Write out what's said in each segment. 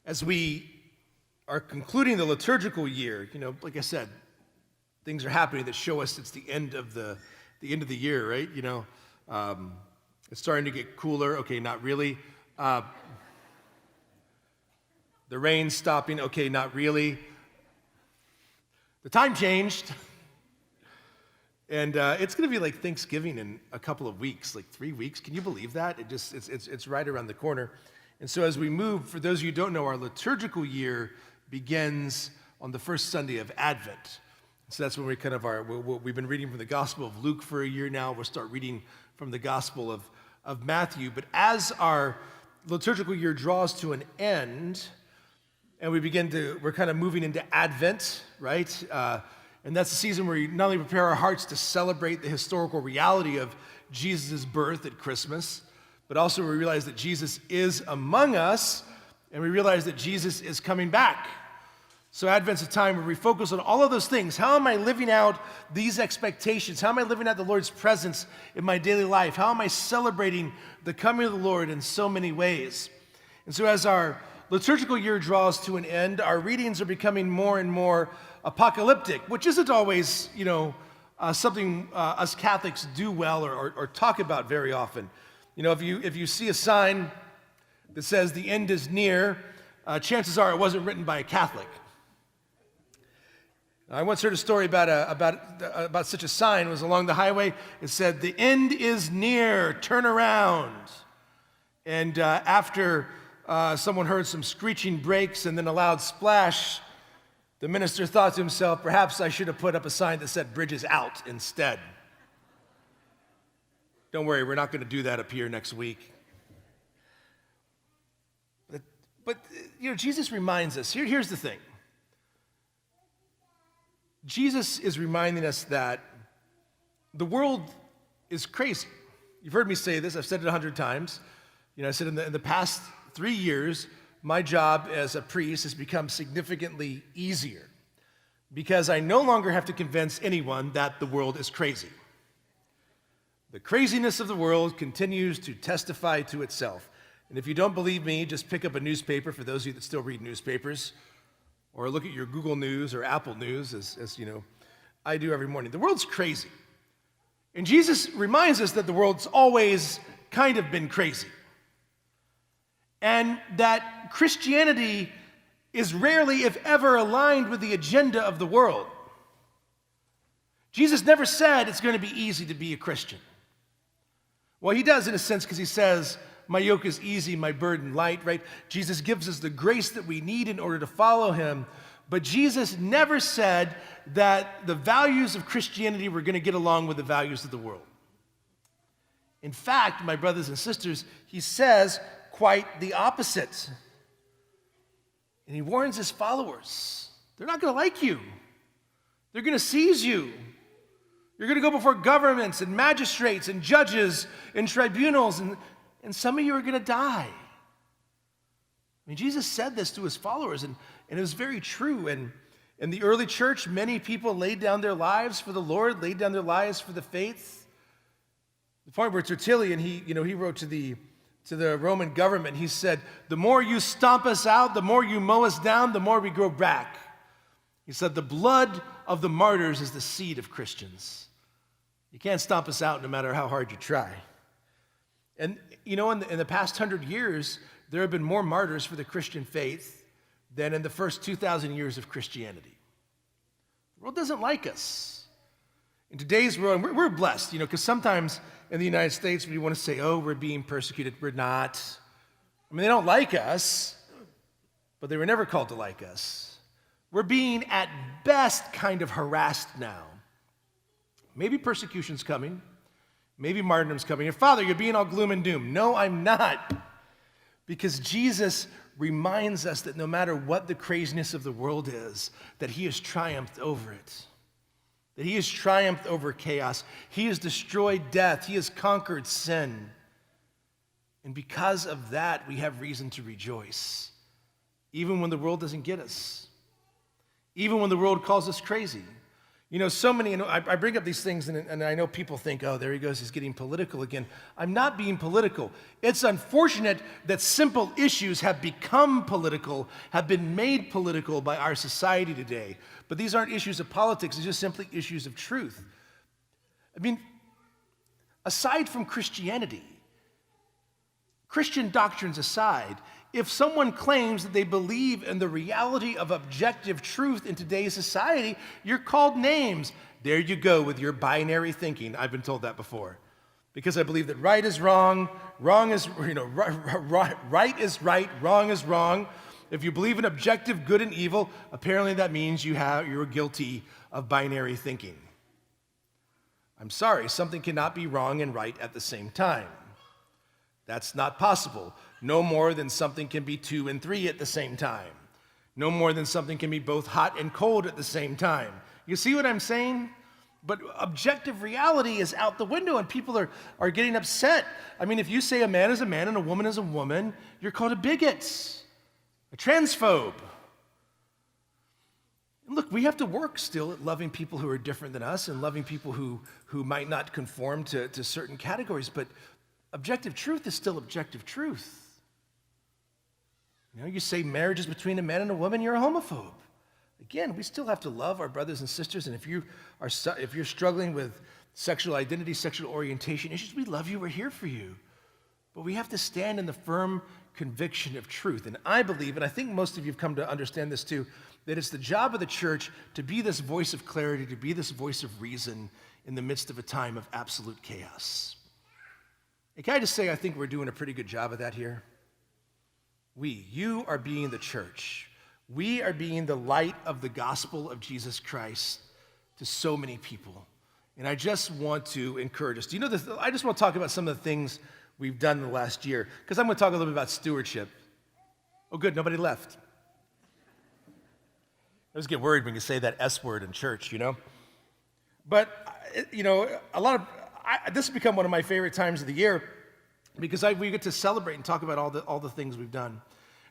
As we are concluding the liturgical year, like I said, things are happening that show us it's the end of the year, right? It's starting to get cooler. Okay, not really. The rain's stopping. Okay, not really. The time changed. And it's going to be like Thanksgiving in a couple of weeks, like 3 weeks. Can you believe that? It's right around the corner. And so as we move, for those of you who don't know, our liturgical year begins on the first Sunday of Advent. So that's when we've been reading from the Gospel of Luke for a year now. We'll start reading from the Gospel of Matthew. But as our liturgical year draws to an end, and we're kind of moving into Advent, right? And that's the season where we not only prepare our hearts to celebrate the historical reality of Jesus' birth at Christmas, but also we realize that Jesus is among us, and we realize that Jesus is coming back. So Advent's a time where we focus on all of those things. How am I living out these expectations? How am I living out the Lord's presence in my daily life? How am I celebrating the coming of the Lord in so many ways? And so as our liturgical year draws to an end, our readings are becoming more and more apocalyptic, which isn't always, something us Catholics do well or talk about very often. If you see a sign that says the end is near, chances are it wasn't written by a Catholic. I once heard a story about such a sign. It was along the highway. It said, "The end is near, turn around." And after someone heard some screeching brakes and then a loud splash, the minister thought to himself, perhaps I should have put up a sign that said "Bridges out" instead. Don't worry, we're not going to do that up here next week. But Jesus reminds us, here's the thing. Jesus is reminding us that the world is crazy. You've heard me say this, I've said it 100 times. I said in the past 3 years, my job as a priest has become significantly easier because I no longer have to convince anyone that the world is crazy. The craziness of the world continues to testify to itself. And if you don't believe me, just pick up a newspaper, for those of you that still read newspapers, or look at your Google News or Apple News, as I do every morning. The world's crazy. And Jesus reminds us that the world's always kind of been crazy. And that Christianity is rarely, if ever, aligned with the agenda of the world. Jesus never said it's going to be easy to be a Christian. Well, he does in a sense because he says, my yoke is easy, my burden light, right? Jesus gives us the grace that we need in order to follow him. But Jesus never said that the values of Christianity were going to get along with the values of the world. In fact, my brothers and sisters, he says quite the opposite. And he warns his followers, they're not going to like you. They're going to seize you. You're going to go before governments and magistrates and judges and tribunals, and some of you are going to die. Jesus said this to his followers, and it was very true. And in the early church, many people laid down their lives for the Lord, laid down their lives for the faith. The point where Tertullian, he wrote to the Roman government, he said, the more you stomp us out, the more you mow us down, the more we grow back. He said, the blood of the martyrs is the seed of Christians. You can't stomp us out no matter how hard you try. And, in the past 100 years, there have been more martyrs for the Christian faith than in the first 2,000 years of Christianity. The world doesn't like us. In today's world, we're blessed, because sometimes in the United States, we want to say, oh, we're being persecuted. We're not. They don't like us, but they were never called to like us. We're being, at best, kind of harassed now. Maybe persecution's coming. Maybe martyrdom's coming. And Father, you're being all gloom and doom. No, I'm not. Because Jesus reminds us that no matter what the craziness of the world is, that he has triumphed over it. That he has triumphed over chaos. He has destroyed death. He has conquered sin. And because of that, we have reason to rejoice. Even when the world doesn't get us. Even when the world calls us crazy. You know, so many, I bring up these things and I know people think, oh, there he goes, he's getting political again. I'm not being political. It's unfortunate that simple issues have become political, have been made political by our society today. But these aren't issues of politics, these are simply issues of truth. I mean, aside from Christianity, Christian doctrines aside, if someone claims that they believe in the reality of objective truth in today's society, you're called names. There you go with your binary thinking. I've been told that before. Because I believe that right is wrong, wrong is, right is right, wrong is wrong. If you believe in objective good and evil, apparently that means you're guilty of binary thinking. I'm sorry, something cannot be wrong and right at the same time. That's not possible. No more than something can be 2 and 3 at the same time. No more than something can be both hot and cold at the same time. You see what I'm saying? But objective reality is out the window and people are getting upset. I mean, if you say a man is a man and a woman is a woman, you're called a bigot, a transphobe. And look, we have to work still at loving people who are different than us and loving people who might not conform to certain categories, but objective truth is still objective truth. You know, you say marriage is between a man and a woman, you're a homophobe. Again, we still have to love our brothers and sisters, and if you're struggling with sexual identity, sexual orientation issues, we love you, we're here for you. But we have to stand in the firm conviction of truth. And I believe, and I think most of you have come to understand this too, that it's the job of the church to be this voice of clarity, to be this voice of reason in the midst of a time of absolute chaos. And can I just say, I think we're doing a pretty good job of that here. You are being the church. We are being the light of the gospel of Jesus Christ to so many people. And I just want to encourage us. Do you know this? I just want to talk about some of the things we've done in the last year, because I'm going to talk a little bit about stewardship. Oh, good, nobody left. I always get worried when you say that S word in church, you know? But, you know, this has become one of my favorite times of the year because we get to celebrate and talk about all the things we've done.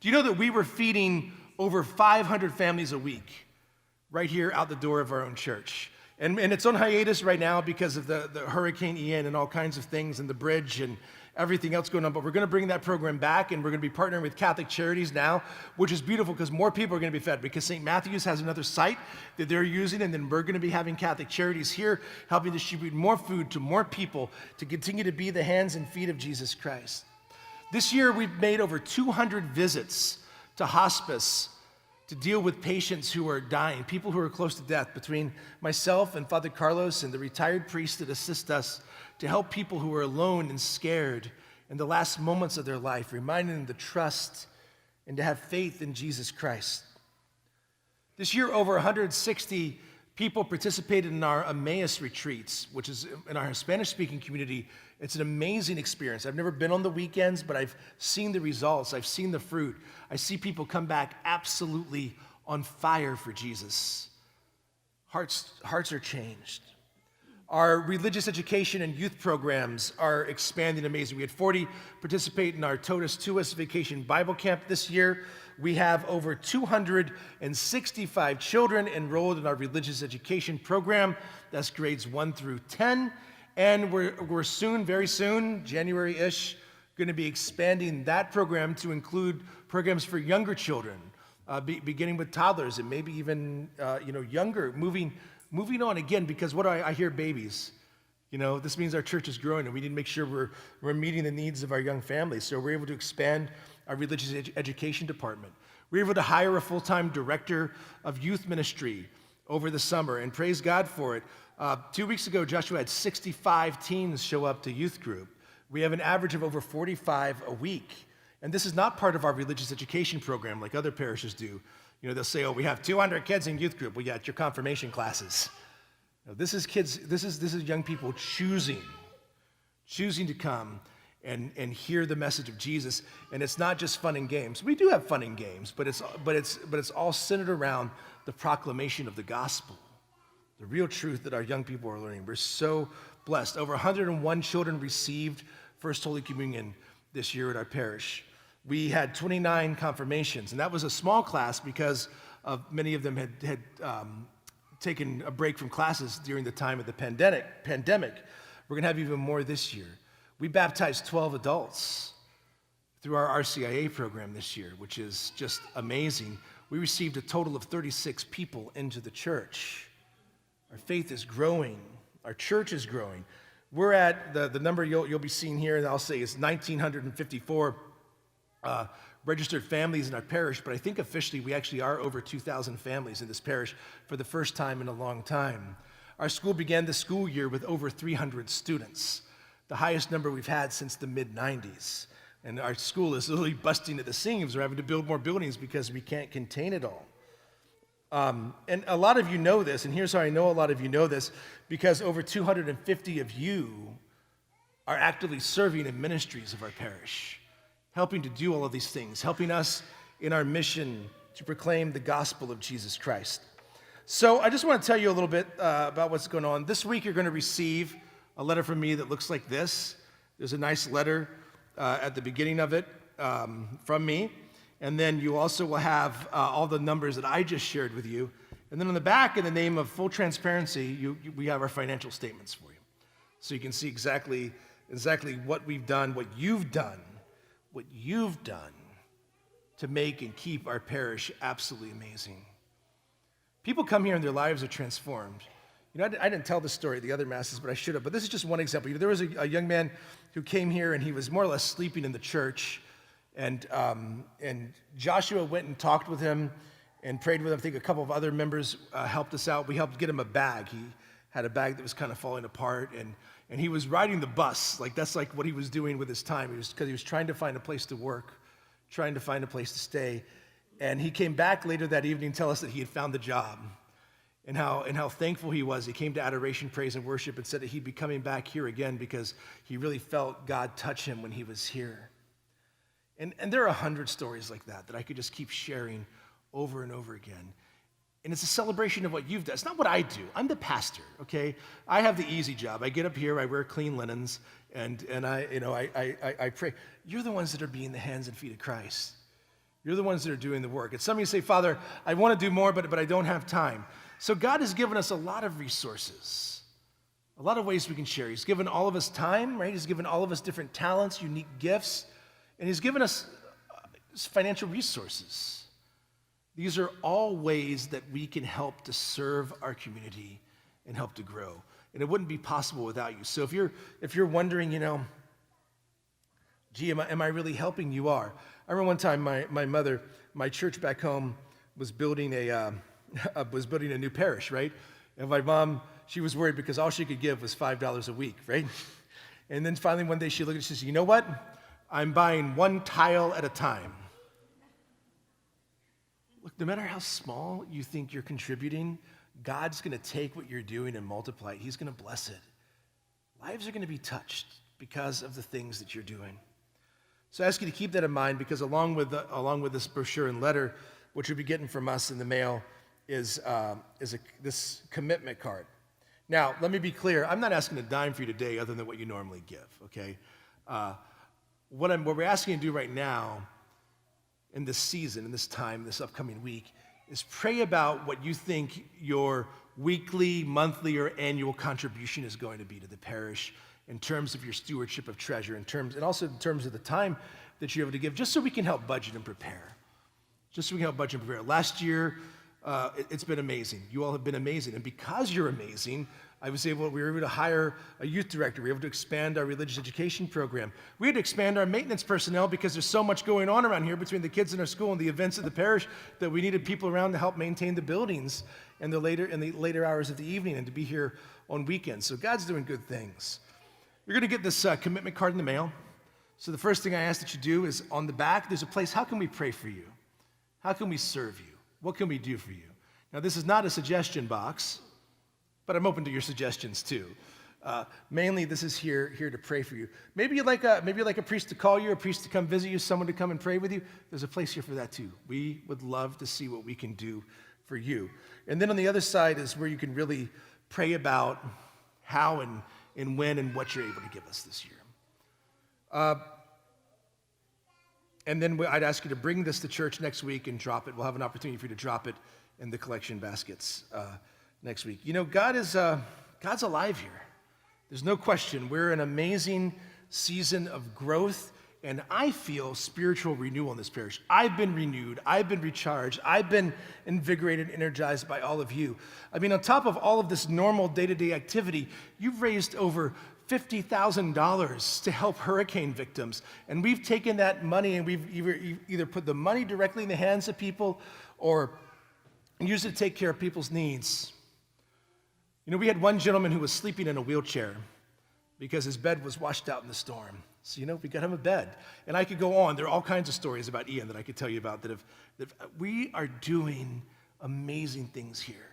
Do you know that we were feeding over 500 families a week right here out the door of our own church? And it's on hiatus right now because of the Hurricane Ian and all kinds of things and the bridge and everything else going on. But we're going to bring that program back, and we're going to be partnering with Catholic Charities now, which is beautiful because more people are going to be fed because St. Matthew's has another site that they're using, and then we're going to be having Catholic Charities here helping distribute more food to more people to continue to be the hands and feet of Jesus Christ. This year, we've made over 200 visits to hospice to deal with patients who are dying, people who are close to death, between myself and Father Carlos and the retired priests that assist us to help people who are alone and scared in the last moments of their life, reminding them to trust and to have faith in Jesus Christ. This year, over 160 people participated in our Emmaus retreats, which is in our Spanish-speaking community. It's an amazing experience. I've never been on the weekends, but I've seen the results. I've seen the fruit. I see people come back absolutely on fire for Jesus. Hearts are changed. Our religious education and youth programs are expanding amazing. We had 40 participate in our Totus Tuus Vacation Bible Camp this year. We have over 265 children enrolled in our religious education program. That's grades 1 through 10. And we're soon, very soon, January-ish, going to be expanding that program to include programs for younger children, beginning with toddlers and maybe even younger, moving on again, because what do I hear? Babies. You know, this means our church is growing, and we need to make sure we're meeting the needs of our young families. So we're able to expand our religious education department. We're able to hire a full-time director of youth ministry over the summer, and praise God for it. 2 weeks ago, Joshua had 65 teens show up to youth group. We have an average of over 45 a week. And this is not part of our religious education program like other parishes do. You know, they'll say, oh, we have 200 kids in youth group. Well, yeah, it's your confirmation classes. No, this is kids, this is young people choosing to come and hear the message of Jesus. And it's not just fun and games. We do have fun and games, but it's all centered around the proclamation of the gospel, the real truth that our young people are learning. We're so blessed. Over 101 children received First Holy Communion this year at our parish. We had 29 confirmations, and that was a small class because of many of them had taken a break from classes during the time of the pandemic. We're going to have even more this year. We baptized 12 adults through our RCIA program this year, which is just amazing. We received a total of 36 people into the church. Our faith is growing. Our church is growing. We're at the number you'll be seeing here, and I'll say is 1,954 registered families in our parish, but I think officially we actually are over 2,000 families in this parish for the first time in a long time. Our school began the school year with over 300 students, the highest number we've had since the mid-90s. And our school is literally busting at the seams. We're having to build more buildings because we can't contain it all. And a lot of you know this, and here's how I know a lot of you know this, because over 250 of you are actively serving in ministries of our parish, helping to do all of these things, helping us in our mission to proclaim the gospel of Jesus Christ. So I just want to tell you a little bit about what's going on. This week you're going to receive a letter from me that looks like this. There's a nice letter at the beginning of it from me. And then you also will have all the numbers that I just shared with you. And then on the back, in the name of full transparency, we have our financial statements for you. So you can see exactly what we've done, what you've done to make and keep our parish absolutely amazing. People come here and their lives are transformed. You know, I didn't tell this story at the other masses, but I should have. But this is just one example. You know, there was a young man who came here and he was more or less sleeping in the church. And Joshua went and talked with him and prayed with him. I think a couple of other members helped us out. We helped get him a bag. He had a bag that was kind of falling apart, and he was riding the bus. Like, that's like what he was doing with his time. Because he was trying to find a place to work, trying to find a place to stay. And he came back later that evening to tell us that he had found the job and how thankful he was. He came to adoration, praise, and worship and said that he'd be coming back here again because he really felt God touch him when he was here. And there are 100 stories like that I could just keep sharing over and over again. And it's a celebration of what you've done. It's not what I do. I'm the pastor, okay? I have the easy job. I get up here, I wear clean linens, and I pray. You're the ones that are being the hands and feet of Christ. You're the ones that are doing the work. And some of you say, Father, I want to do more, but I don't have time. So God has given us a lot of resources, a lot of ways we can share. He's given all of us time, right? He's given all of us different talents, unique gifts. And he's given us financial resources. These are all ways that we can help to serve our community and help to grow. And it wouldn't be possible without you. So if you're wondering, gee, am I really helping? You are. I remember one time my mother, my church back home was building a new parish, right? And my mom, she was worried because all she could give was $5 a week, right? And then finally one day she looked at it and she said, you know what? I'm buying one tile at a time. Look, no matter how small you think you're contributing, God's going to take what you're doing and multiply it. He's going to bless it. Lives are going to be touched because of the things that you're doing. So I ask you to keep that in mind, because along with this brochure and letter, which you'll be getting from us in the mail, is this commitment card. Now, let me be clear. I'm not asking a dime for you today other than what you normally give, okay? What we're asking you to do right now in this season, in this time, this upcoming week, is pray about what you think your weekly, monthly, or annual contribution is going to be to the parish in terms of your stewardship of treasure, and also in terms of the time that you're able to give, just so we can help budget and prepare. Last year, it's been amazing. You all have been amazing. And because you're amazing, we were able to hire a youth director. We were able to expand our religious education program. We had to expand our maintenance personnel because there's so much going on around here between the kids in our school and the events of the parish that we needed people around to help maintain the buildings in the later hours of the evening and to be here on weekends. So God's doing good things. You're going to get this commitment card in the mail. So the first thing I ask that you do is on the back, there's a place, how can we pray for you? How can we serve you? What can we do for you? Now, this is not a suggestion box, but I'm open to your suggestions too. Mainly, this is here to pray for you. Maybe you'd like a priest to call you, a priest to come visit you, someone to come and pray with you. There's a place here for that too. We would love to see what we can do for you. And then on the other side is where you can really pray about how and when and what you're able to give us this year. And then I'd ask you to bring this to church next week and drop it. We'll have an opportunity for you to drop it in the collection baskets next week. You know, God's alive here. There's no question. We're in an amazing season of growth, and I feel spiritual renewal in this parish. I've been renewed. I've been recharged. I've been invigorated, energized by all of you. I mean, on top of all of this normal day-to-day activity, you've raised over $50,000 to help hurricane victims. And we've taken that money and we've either put the money directly in the hands of people or used it to take care of people's needs. You know, we had one gentleman who was sleeping in a wheelchair because his bed was washed out in the storm. So, you know, we got him a bed. And I could go on. There are all kinds of stories about Ian that I could tell you about that we are doing amazing things here.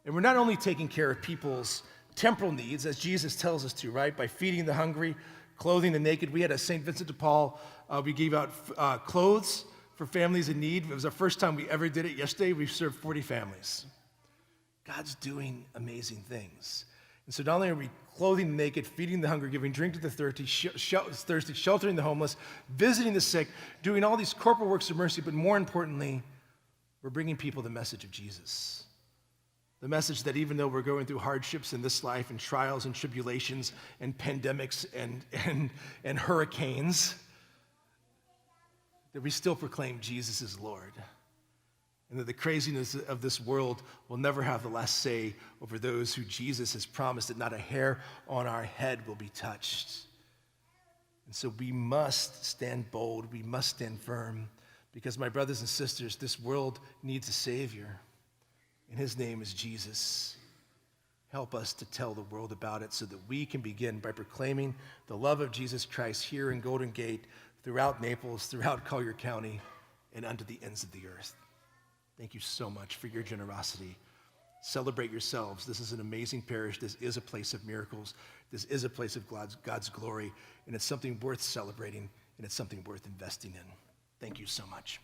And we're not only taking care of people's temporal needs, as Jesus tells us to, right? By feeding the hungry, clothing the naked. We had a St. Vincent de Paul, we gave out clothes for families in need. It was our first time we ever did it. Yesterday, we served 40 families. God's doing amazing things. And so not only are we clothing the naked, feeding the hungry, giving drink to the thirsty, sheltering the homeless, visiting the sick, doing all these corporal works of mercy, but more importantly, we're bringing people the message of Jesus. The message that even though we're going through hardships in this life and trials and tribulations and pandemics and hurricanes, that we still proclaim Jesus is Lord. And that the craziness of this world will never have the last say over those who Jesus has promised that not a hair on our head will be touched. And so we must stand bold, we must stand firm, because my brothers and sisters, this world needs a Savior. And his name is Jesus. Help us to tell the world about it so that we can begin by proclaiming the love of Jesus Christ here in Golden Gate, throughout Naples, throughout Collier County, and unto the ends of the earth. Thank you so much for your generosity. Celebrate yourselves. This is an amazing parish. This is a place of miracles. This is a place of God's glory, and it's something worth celebrating, and it's something worth investing in. Thank you so much.